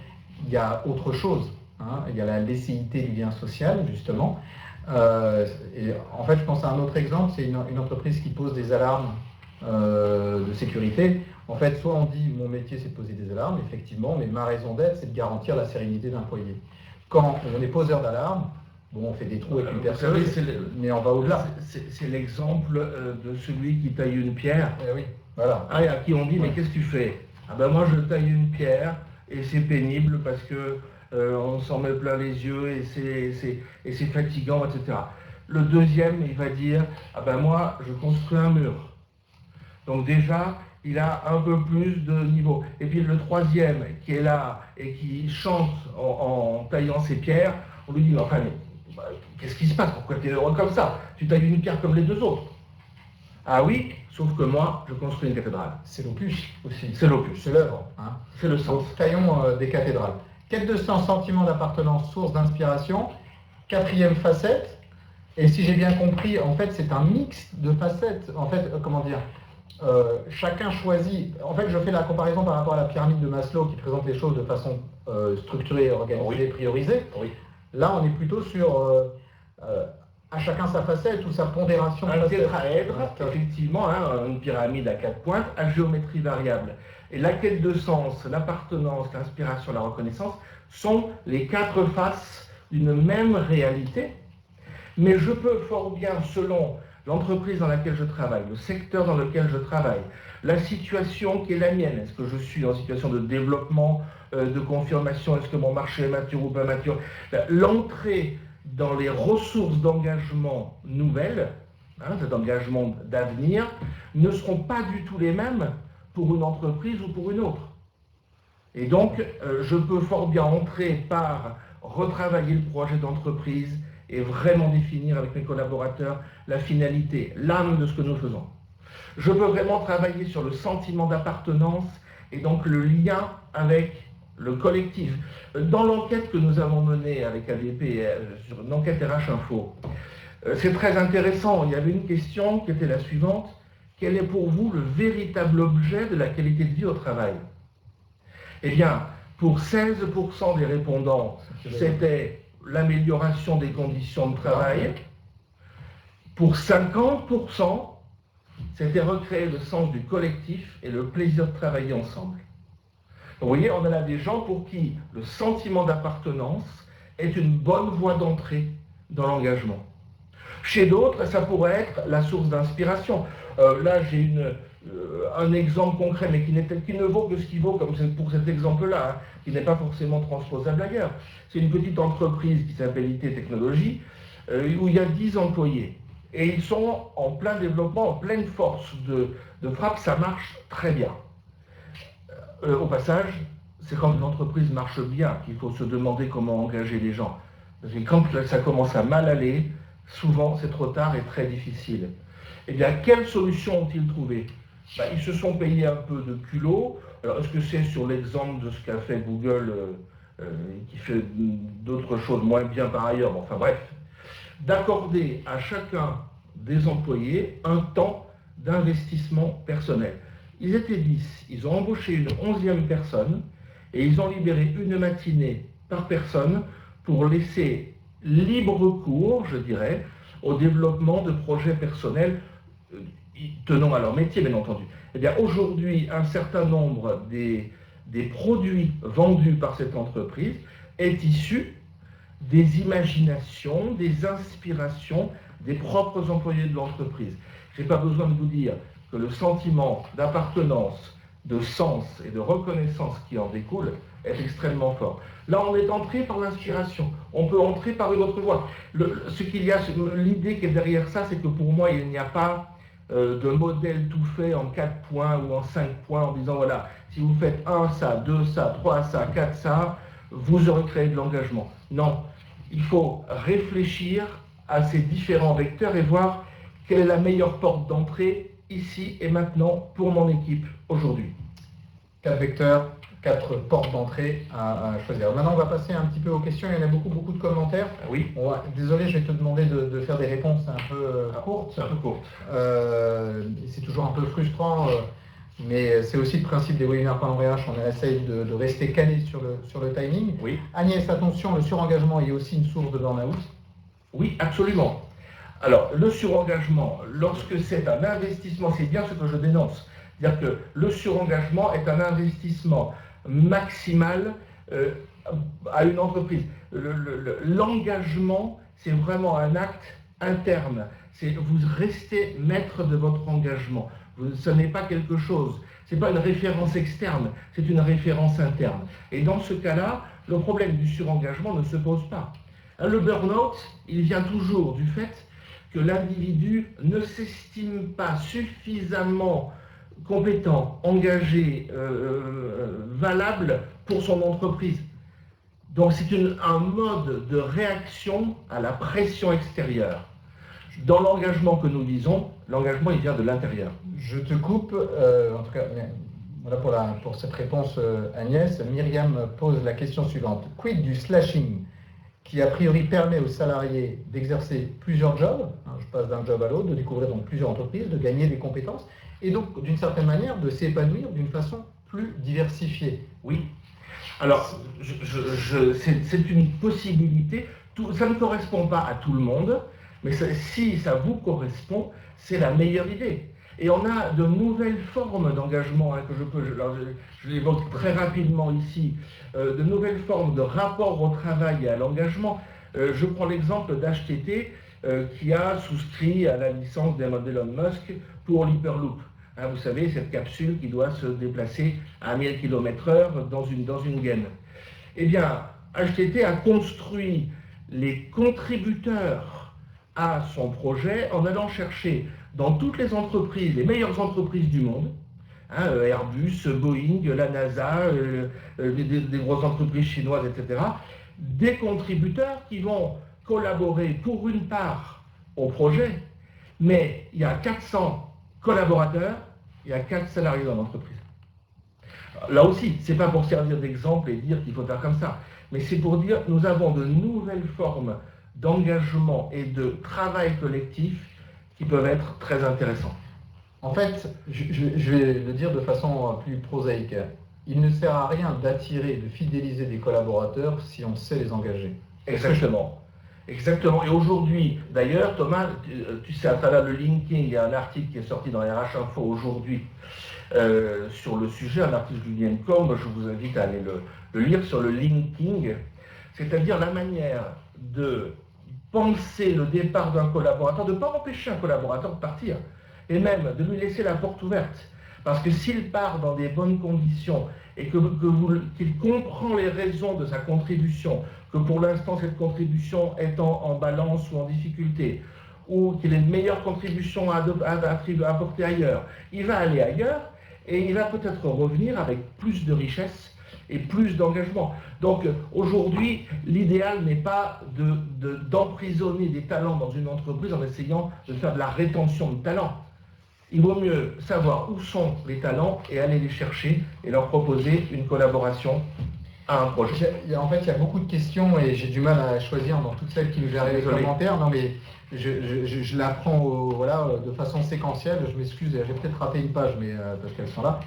il y a autre chose. Hein, il y a la licéité du lien social, justement. Et en fait, je pense à un autre exemple, c'est une entreprise qui pose des alarmes de sécurité. En fait, soit on dit mon métier c'est de poser des alarmes, effectivement, mais ma raison d'être c'est de garantir la sérénité d'un foyer. Quand on est poseur d'alarme, bon, on fait des trous avec une personne, mais on va au-delà. C'est l'exemple de celui qui taille une pierre. Oui, voilà. À qui on dit, mais qu'est-ce que tu fais? Ah ben moi je taille une pierre et c'est pénible parce que on s'en met plein les yeux et c'est fatigant, etc. Le deuxième, il va dire, ah ben moi je construis un mur. Donc déjà, il a un peu plus de niveau. Et puis le troisième qui est là et qui chante en taillant ses pierres, on lui dit, enfin, mais, qu'est-ce qui se passe? Pourquoi tu es heureux comme ça? Tu tailles une pierre comme les deux autres. Ah oui, sauf que moi, je construis une cathédrale. C'est l'opus aussi. C'est l'opus. C'est l'œuvre. Hein. C'est le sens. Donc, taillons des cathédrales. Quête de sens, sentiment d'appartenance, source d'inspiration. Quatrième facette. Et si j'ai bien compris, en fait, c'est un mix de facettes. En fait, comment dire, chacun choisit. En fait, je fais la comparaison par rapport à la pyramide de Maslow qui présente les choses de façon structurée, organisée, priorisée. Oui. Là, on est plutôt sur à chacun sa facette ou sa pondération. Un tétraèdre, effectivement, hein, une pyramide à 4 pointes, à géométrie variable. Et la quête de sens, l'appartenance, l'inspiration, la reconnaissance sont les 4 faces d'une même réalité. Mais je peux fort bien, selon l'entreprise dans laquelle je travaille, le secteur dans lequel je travaille, la situation qui est la mienne, est-ce que je suis en situation de développement, de confirmation, est-ce que mon marché est mature ou pas mature, l'entrée dans les ressources d'engagement nouvelles, hein, cet engagement d'avenir, ne seront pas du tout les mêmes pour une entreprise ou pour une autre. Et donc, je peux fort bien entrer par retravailler le projet d'entreprise et vraiment définir avec mes collaborateurs la finalité, l'âme de ce que nous faisons. Je peux vraiment travailler sur le sentiment d'appartenance et donc le lien avec le collectif. Dans l'enquête que nous avons menée avec ADP, sur une enquête RH Info, c'est très intéressant. Il y avait une question qui était la suivante. Quel est pour vous le véritable objet de la qualité de vie au travail? Eh bien, pour 16% des répondants, c'était l'amélioration des conditions de travail. Pour 50%, c'était recréer le sens du collectif et le plaisir de travailler ensemble. Donc, vous voyez, on a là des gens pour qui le sentiment d'appartenance est une bonne voie d'entrée dans l'engagement. Chez d'autres, ça pourrait être la source d'inspiration. Là, j'ai un exemple concret, mais qui ne vaut que ce qu'il vaut, comme pour cet exemple-là, hein, qui n'est pas forcément transposable ailleurs. C'est une petite entreprise qui s'appelle IT Technologies, où il y a 10 employés. Et ils sont en plein développement, en pleine force de frappe, ça marche très bien. Au passage, c'est quand une entreprise marche bien qu'il faut se demander comment engager les gens. Parce que quand ça commence à mal aller, souvent c'est trop tard et très difficile. Eh bien, quelle solution ont-ils trouvé? Ils se sont payés un peu de culot. Alors, est-ce que c'est sur l'exemple de ce qu'a fait Google, qui fait d'autres choses moins bien par ailleurs, enfin bref, d'accorder à chacun des employés un temps d'investissement personnel. Ils étaient 10, ils ont embauché une 11e personne et ils ont libéré une matinée par personne pour laisser libre cours, je dirais, au développement de projets personnels tenant à leur métier, bien entendu. Eh bien, aujourd'hui, un certain nombre des produits vendus par cette entreprise est issu des imaginations, des inspirations des propres employés de l'entreprise. Je n'ai pas besoin de vous dire que le sentiment d'appartenance, de sens et de reconnaissance qui en découle est extrêmement fort. Là, on est entré par l'inspiration. On peut entrer par une autre voie. L'idée qui est derrière ça, c'est que pour moi, il n'y a pas de modèle tout fait en 4 points ou en 5 points en disant, voilà, si vous faites 1 ça, 2 ça, 3 ça, 4 ça, vous aurez créé de l'engagement. Non, il faut réfléchir à ces différents vecteurs et voir quelle est la meilleure porte d'entrée ici et maintenant pour mon équipe aujourd'hui. 4 vecteurs, 4 portes d'entrée à choisir. Maintenant, on va passer un petit peu aux questions. Il y en a beaucoup de commentaires. Oui. Désolé, je vais te demander de faire des réponses un peu courtes. Un peu courtes. C'est toujours un peu frustrant, mais c'est aussi le principe des webinaires Pôle emploi RH. On essaye de rester calé sur le timing. Oui. Agnès, attention, le surengagement est aussi une source de burn-out. Oui, absolument. Alors, le surengagement, lorsque c'est un investissement, c'est bien ce que je dénonce. C'est-à-dire que le surengagement est un investissement maximal à une entreprise. L'engagement, c'est vraiment un acte interne. Vous restez maître de votre engagement. Ce n'est pas quelque chose, ce n'est pas une référence externe, c'est une référence interne. Et dans ce cas-là, le problème du surengagement ne se pose pas. Le burn-out, il vient toujours du fait que l'individu ne s'estime pas suffisamment compétent, engagé, valable pour son entreprise. Donc c'est un mode de réaction à la pression extérieure. Dans l'engagement que nous visons, l'engagement il vient de l'intérieur. Je te coupe, en tout cas, voilà pour cette réponse Agnès. Myriam pose la question suivante. Quid du slashing qui a priori permet aux salariés d'exercer plusieurs jobs, je passe d'un job à l'autre, de découvrir donc plusieurs entreprises, de gagner des compétences, et donc d'une certaine manière de s'épanouir d'une façon plus diversifiée. Oui. Alors, c'est une possibilité, ça ne correspond pas à tout le monde, mais si ça vous correspond, c'est la meilleure idée. Et on a de nouvelles formes d'engagement, que je l'évoque très rapidement ici, de nouvelles formes de rapport au travail et à l'engagement. Je prends l'exemple d'HTT qui a souscrit à la licence d'Elon Musk pour l'Hyperloop. Vous savez, cette capsule qui doit se déplacer à 1000 km/h dans une gaine. Eh bien, HTT a construit les contributeurs à son projet en allant chercher dans toutes les entreprises, les meilleures entreprises du monde, Airbus, Boeing, la NASA, des grosses entreprises chinoises, etc., des contributeurs qui vont collaborer pour une part au projet, mais il y a 400 collaborateurs, il y a 4 salariés dans l'entreprise. Là aussi, ce n'est pas pour servir d'exemple et dire qu'il faut faire comme ça, mais c'est pour dire que nous avons de nouvelles formes d'engagement et de travail collectif qui peuvent être très intéressants. En fait, je vais le dire de façon plus prosaïque. Il ne sert à rien d'attirer, de fidéliser des collaborateurs si on sait les engager. Exactement. Exactement. Et aujourd'hui, d'ailleurs, Thomas, tu sais, à travers le LinkedIn, il y a un article qui est sorti dans RH Info aujourd'hui sur le sujet, un article de Julien Combe, je vous invite à aller le lire sur le LinkedIn, c'est-à-dire la manière de penser le départ d'un collaborateur, de ne pas empêcher un collaborateur de partir, et même de lui laisser la porte ouverte. Parce que s'il part dans des bonnes conditions et qu'il comprend les raisons de sa contribution, que pour l'instant cette contribution est en balance ou en difficulté, ou qu'il ait une meilleure contribution à apporter ailleurs, il va aller ailleurs et il va peut-être revenir avec plus de richesse et plus d'engagement. Donc aujourd'hui, l'idéal n'est pas d'emprisonner des talents dans une entreprise en essayant de faire de la rétention de talents. Il vaut mieux savoir où sont les talents et aller les chercher et leur proposer une collaboration à un projet. En fait, il y a beaucoup de questions et j'ai du mal à choisir dans toutes celles qui nous arrivent les commentaires. Non, mais je la prends de façon séquentielle. Je m'excuse, j'ai peut-être raté une page, mais parce qu'elles sont là.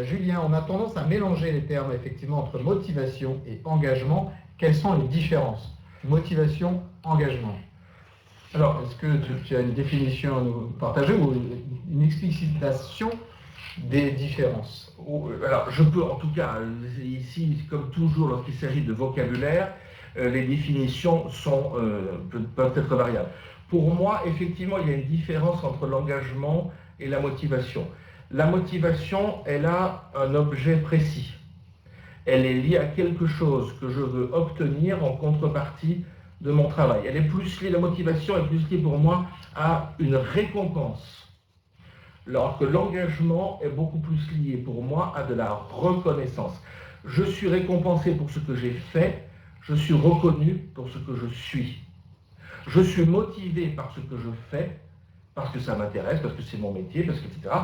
Julien, on a tendance à mélanger les termes effectivement entre motivation et engagement. Quelles sont les différences? Motivation, engagement. Alors, est-ce que tu as une définition à nous partager ou une explicitation des différences? Alors, je peux en tout cas, ici, comme toujours lorsqu'il s'agit de vocabulaire, les définitions peuvent être variables. Pour moi, effectivement, il y a une différence entre l'engagement et la motivation. La motivation, elle a un objet précis. Elle est liée à quelque chose que je veux obtenir en contrepartie de mon travail. La motivation est plus liée pour moi à une récompense. Alors que l'engagement est beaucoup plus lié pour moi à de la reconnaissance. Je suis récompensé pour ce que j'ai fait, je suis reconnu pour ce que je suis. Je suis motivé par ce que je fais, parce que ça m'intéresse, parce que c'est mon métier, etc.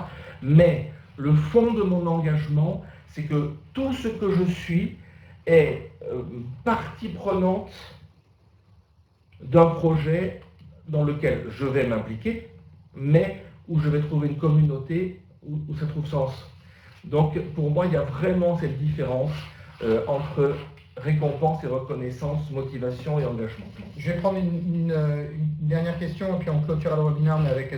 Mais Le fond de mon engagement, c'est que tout ce que je suis est partie prenante d'un projet dans lequel je vais m'impliquer, mais où je vais trouver une communauté où ça trouve sens. Donc pour moi, il y a vraiment cette différence entre récompense et reconnaissance, motivation et engagement. Je vais prendre une dernière question et puis on clôturera le webinaire, mais avec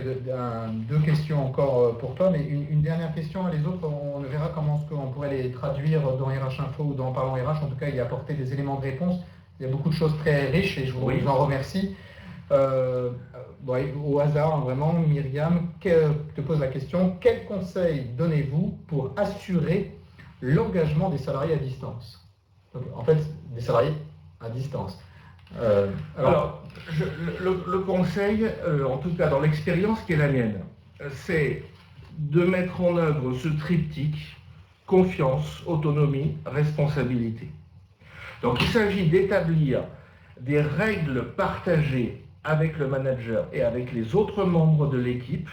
deux questions encore pour toi. Mais une dernière question, les autres, on verra comment on pourrait les traduire dans RH Info ou dans Parlons RH. En tout cas, y apporter des éléments de réponse. Il y a beaucoup de choses très riches et je vous en remercie. Au hasard, vraiment, Myriam, te pose la question, quel conseil donnez-vous pour assurer l'engagement des salariés à distance? Donc, en fait, des salariés à distance. Le conseil, en tout cas dans l'expérience qui est la mienne, c'est de mettre en œuvre ce triptyque confiance, autonomie, responsabilité. Donc il s'agit d'établir des règles partagées avec le manager et avec les autres membres de l'équipe,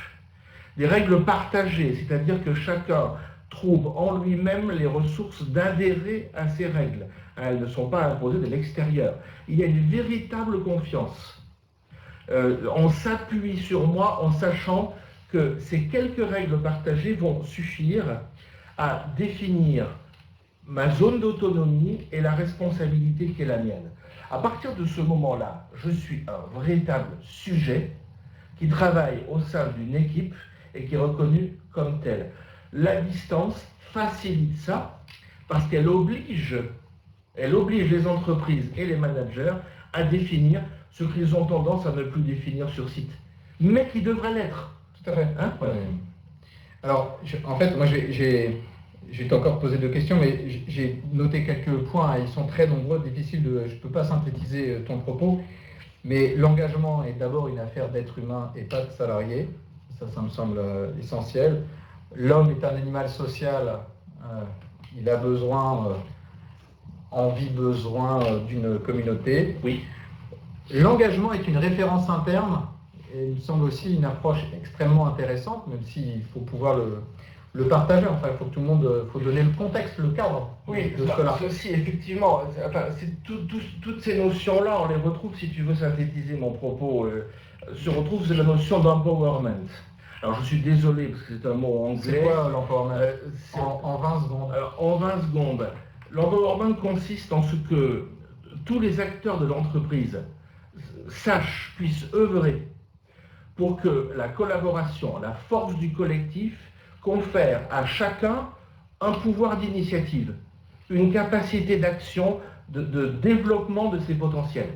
des règles partagées, c'est-à-dire que chacun trouve en lui-même les ressources d'adhérer à ces règles. Elles ne sont pas imposées de l'extérieur. Il y a une véritable confiance. On s'appuie sur moi en sachant que ces quelques règles partagées vont suffire à définir ma zone d'autonomie et la responsabilité qui est la mienne. À partir de ce moment-là, je suis un véritable sujet qui travaille au sein d'une équipe et qui est reconnu comme tel. La distance facilite ça parce qu'elle oblige les entreprises et les managers à définir ce qu'ils ont tendance à ne plus définir sur site, mais qui devrait l'être. Tout à fait. Hein, voilà. Alors, en fait, moi, je vais encore poser deux questions, mais j'ai noté quelques points, ils sont très nombreux, difficiles je ne peux pas synthétiser ton propos, mais l'engagement est d'abord une affaire d'être humain et pas de salarié, ça me semble essentiel. L'homme est un animal social, il a besoin, besoin d'une communauté. Oui. L'engagement est une référence interne, et il me semble aussi une approche extrêmement intéressante, même s'il faut pouvoir le partager. Enfin, il faut que tout le monde, faut donner le contexte, le cadre de cela. Ceci, effectivement, toutes ces notions-là, on les retrouve, si tu veux synthétiser mon propos, se retrouvent sur la notion d'empowerment. Alors, je suis désolé, parce que c'est un mot anglais. C'est quoi l'empowerment en 20 secondes. Alors, en 20 secondes. L'empowerment consiste en ce que tous les acteurs de l'entreprise puissent œuvrer pour que la collaboration, la force du collectif confère à chacun un pouvoir d'initiative, une capacité d'action, de développement de ses potentiels.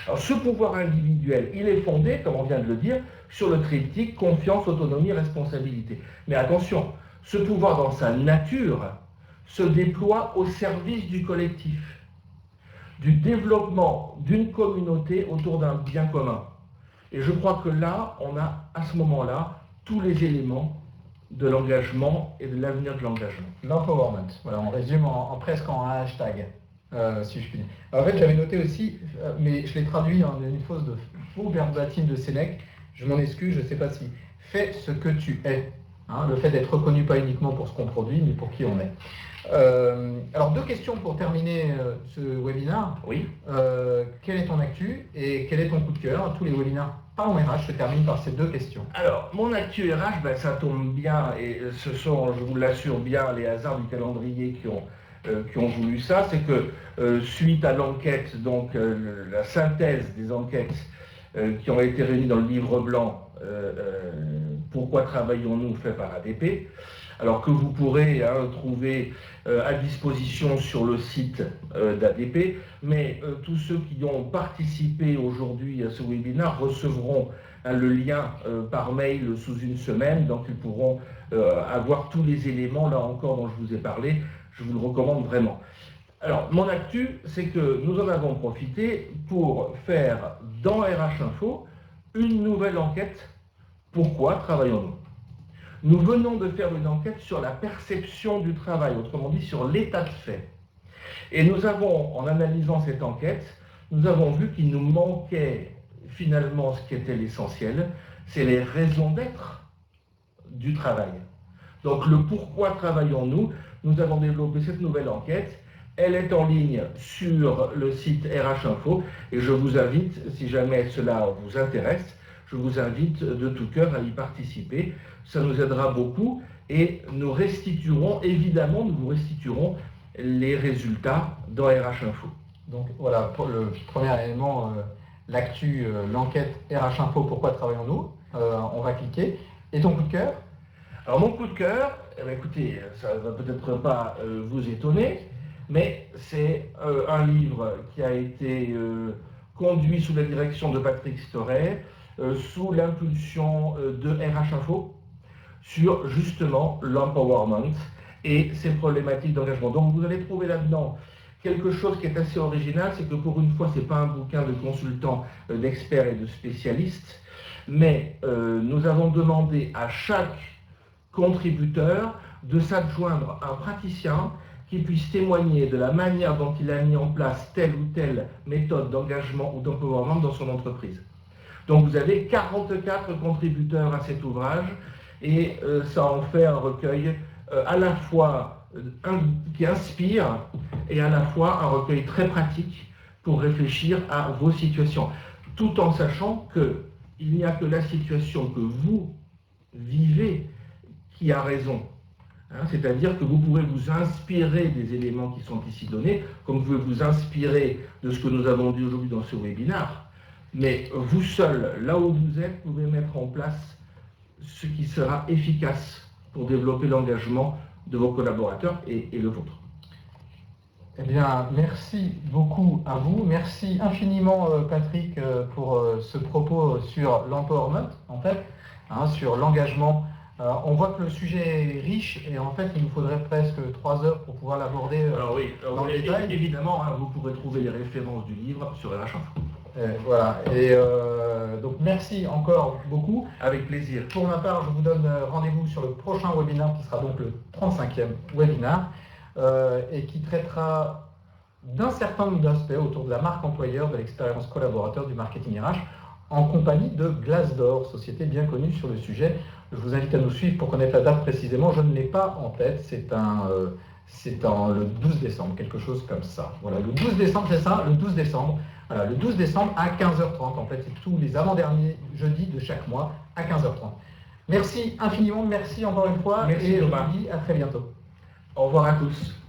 Alors ce pouvoir individuel, il est fondé, comme on vient de le dire, sur le triptyque confiance, autonomie, responsabilité. Mais attention, ce pouvoir dans sa nature se déploie au service du collectif, du développement d'une communauté autour d'un bien commun. Et je crois que là, on a à ce moment-là tous les éléments de l'engagement et de l'avenir de l'engagement. L'empowerment, voilà, on résume presque en un hashtag, si je puis dire. Alors, en fait, j'avais noté aussi, mais je l'ai traduit en une fausse de faux verbatim de Sénèque, je m'en excuse, je ne sais pas si. Fais ce que tu es. Hein, le fait d'être reconnu pas uniquement pour ce qu'on produit, mais pour qui on est. Alors, deux questions pour terminer ce webinaire. Oui. Quelle est ton actu et quel est ton coup de cœur? Tous les webinaires Parlons RH se terminent par ces deux questions. Alors, mon actu RH, ça tombe bien, et ce sont, je vous l'assure bien, les hasards du calendrier qui ont voulu ça. C'est que suite à l'enquête, donc la synthèse des enquêtes qui ont été réunies dans le livre blanc Pourquoi travaillons-nous, fait par ADP, alors que vous pourrez trouver à disposition sur le site d'ADP, mais tous ceux qui ont participé aujourd'hui à ce webinaire recevront le lien par mail sous une semaine, donc ils pourront avoir tous les éléments, là encore, dont je vous ai parlé. Je vous le recommande vraiment. Alors, mon actu, c'est que nous en avons profité pour faire dans RH Info une nouvelle enquête. Pourquoi travaillons-nous ? Nous venons de faire une enquête sur la perception du travail, autrement dit sur l'état de fait. Et nous avons, en analysant cette enquête, nous avons vu qu'il nous manquait finalement ce qui était l'essentiel, c'est les raisons d'être du travail. Donc le pourquoi travaillons-nous, nous avons développé cette nouvelle enquête. Elle est en ligne sur le site RH Info et je vous invite, si jamais cela vous intéresse, je vous invite de tout cœur à y participer. Ça nous aidera beaucoup et nous vous restituerons les résultats dans RH Info. Donc voilà, pour le premier élément, l'actu, l'enquête RH Info, pourquoi travaillons-nous, on va cliquer. Et ton coup de cœur? Alors mon coup de cœur, écoutez, ça ne va peut-être pas vous étonner, mais c'est un livre qui a été conduit sous la direction de Patrick Storet, sous l'impulsion de RH Info, sur justement l'empowerment et ses problématiques d'engagement. Donc vous allez trouver là-dedans quelque chose qui est assez original, c'est que pour une fois, ce n'est pas un bouquin de consultants, d'experts et de spécialistes, mais nous avons demandé à chaque contributeur de s'adjoindre un praticien qui puisse témoigner de la manière dont il a mis en place telle ou telle méthode d'engagement ou d'empowerment dans son entreprise. Donc vous avez 44 contributeurs à cet ouvrage et ça en fait un recueil à la fois qui inspire et à la fois un recueil très pratique pour réfléchir à vos situations, tout en sachant qu'il n'y a que la situation que vous vivez qui a raison. C'est-à-dire que vous pourrez vous inspirer des éléments qui sont ici donnés, comme vous pouvez vous inspirer de ce que nous avons dit aujourd'hui dans ce webinaire, mais vous seul, là où vous êtes, pouvez mettre en place ce qui sera efficace pour développer l'engagement de vos collaborateurs et le vôtre. Eh bien, merci beaucoup à vous. Merci infiniment, Patrick, pour ce propos sur l'empowerment, en fait, sur l'engagement. On voit que le sujet est riche et en fait, il nous faudrait presque 3 heures pour pouvoir l'aborder dans le détail. Évidemment, vous pourrez trouver les références du livre sur RH Info. Voilà, et donc merci encore beaucoup. Avec plaisir. Pour ma part, je vous donne rendez-vous sur le prochain webinaire qui sera donc le 35e webinaire et qui traitera d'un certain nombre d'aspects autour de la marque employeur, de l'expérience collaborateur, du marketing RH en compagnie de Glassdoor, société bien connue sur le sujet. Je vous invite à nous suivre pour connaître la date précisément. Je ne l'ai pas en tête, c'est le 12 décembre, quelque chose comme ça. Voilà, le 12 décembre, c'est ça, le 12 décembre. Voilà, le 12 décembre à 15h30, en fait, c'est tous les avant-derniers jeudis de chaque mois à 15h30. Merci infiniment, merci encore une fois, merci, et je vous dis à très bientôt. Au revoir à tous.